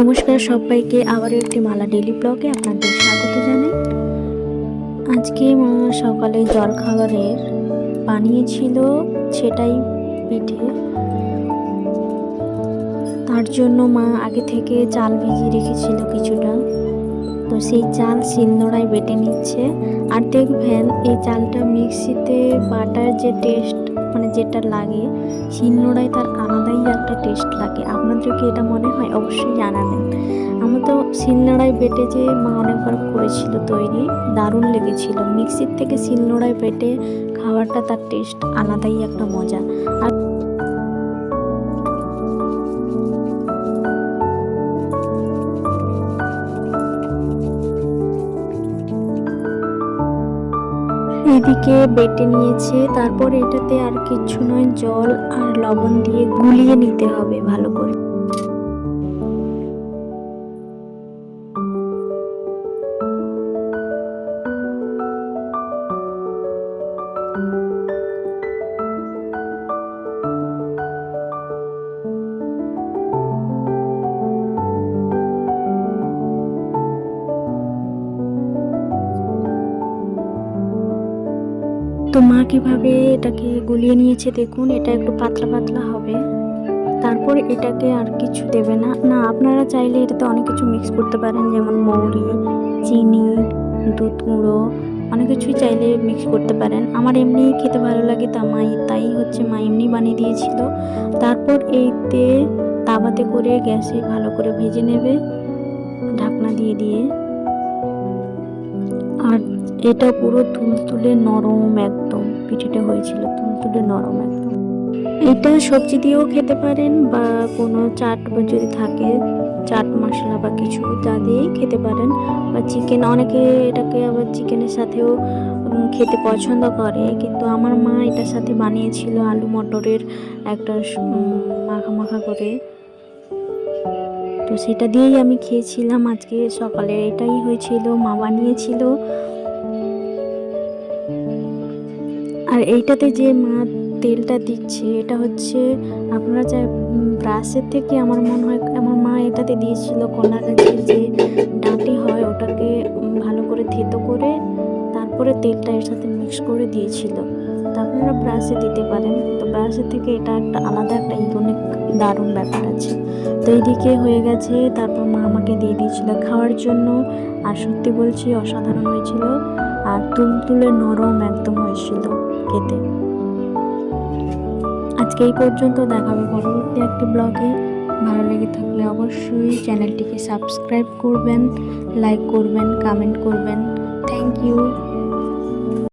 নমস্কার সবাইকে, আবারও একটি মালা ডেইলি ব্লগে আপনাদের স্বাগত জানাই। আজকে মা সকালে জলখাবারের বানিয়েছিল সেটাই পিঠে। তার জন্য মা আগে থেকে চাল ভিজিয়ে রেখেছিল কিছুটা, তো সেই চাল শিলনোড়ায় বেটে নিচ্ছে। আর দেখবেন এই চালটা মিক্সিতে বাটার যে টেস্ট যেটা লাগে, শিলনোড়ায় তার আলাদাই একটা টেস্ট লাগে। আপনাদেরকে এটা মনে হয় অবশ্যই জানাবেন। আমার তো শিলনোড়ায় বেটে যে মা অনেকবার করেছিল তৈরি, দারুণ লেগেছিল। মিক্সির থেকে শিলনোড়ায় বেটে খাওয়াটা তার টেস্ট আলাদাই একটা মজা। আর এদিকে বেটে নিয়েছে, তারপর এটাতে আর কিছু নয়, জল আর লবণ দিয়ে গুলিয়ে নিতে হবে ভালো করে। তো মা কিভাবে এটাকে গুলিয়ে নিয়েছে দেখুন, এটা একটু পাতলা পাতলা হবে। তারপর এটাকে আর কিছু দেবে না। আপনারা চাইলে এটাতে অনেক কিছু মিক্স করতে পারেন, যেমন মৌরি, চিনি, দুধ গুঁড়ো, অনেক কিছুই চাইলে মিক্স করতে পারেন। আমার এমনি খেতে ভালো লাগে, তাই মা এমনি বানিয়ে দিয়েছিল। তারপর এইতে তাওয়াতে করে গ্যাসে ভালো করে ভেজে নেবে ঢাকনা দিয়ে দিয়ে। আর এটা পুরো তুলতুলে নরম, একদম পিঠেটা হয়েছিল তুলতুলে নরম একদম। এটা সবজি দিয়েও খেতে পারেন, বা কোনো চাট যদি থাকে, চাট মশলা বা কিছু তা দিয়েই খেতে পারেন, বা চিকেন, অনেকে এটাকে আবার চিকেনের সাথেও খেতে পছন্দ করে। কিন্তু আমার মা এটার সাথে বানিয়েছিল আলু মটরের একটা মাখা মাখা করে, তো সেটা দিয়েই আমি খেয়েছিলাম আজকে সকালে। এটাই হয়েছিল, মা বানিয়েছিল। আর এইটাতে যে মা তেলটা দিচ্ছে, এটা হচ্ছে আপনারা চাই ব্রাশের থেকে, আমার মনে হয় আমার মা এটাতে দিয়েছিল কলা গাছের যে ডাঁটি হয়, ওটাকে ভালো করে থেতো করে তারপরে তেলটা এর সাথে মিক্স করে দিয়েছিল। তো আপনারা ব্রাশে দিতে পারেন, তো ব্রাশের থেকে এটা একটা আলাদা একটা ইউনিক দারুণ ব্যাপার আছে। তো এইদিকে হয়ে গেছে, তারপর মা আমাকে দিয়ে দিয়েছিল খাওয়ার জন্য। আর সত্যি বলছি, অসাধারণ হয়েছিল, আর তুলতুলে নরম একদম হয়েছিল খেতে। আজকে এই পর্যন্ত, দেখা হবে পরবর্তী একটি ব্লগে। ভালো লেগে থাকলে অবশ্যই চ্যানেলটিকে সাবস্ক্রাইব করবেন, লাইক করবেন, কমেন্ট করবেন। Thank you.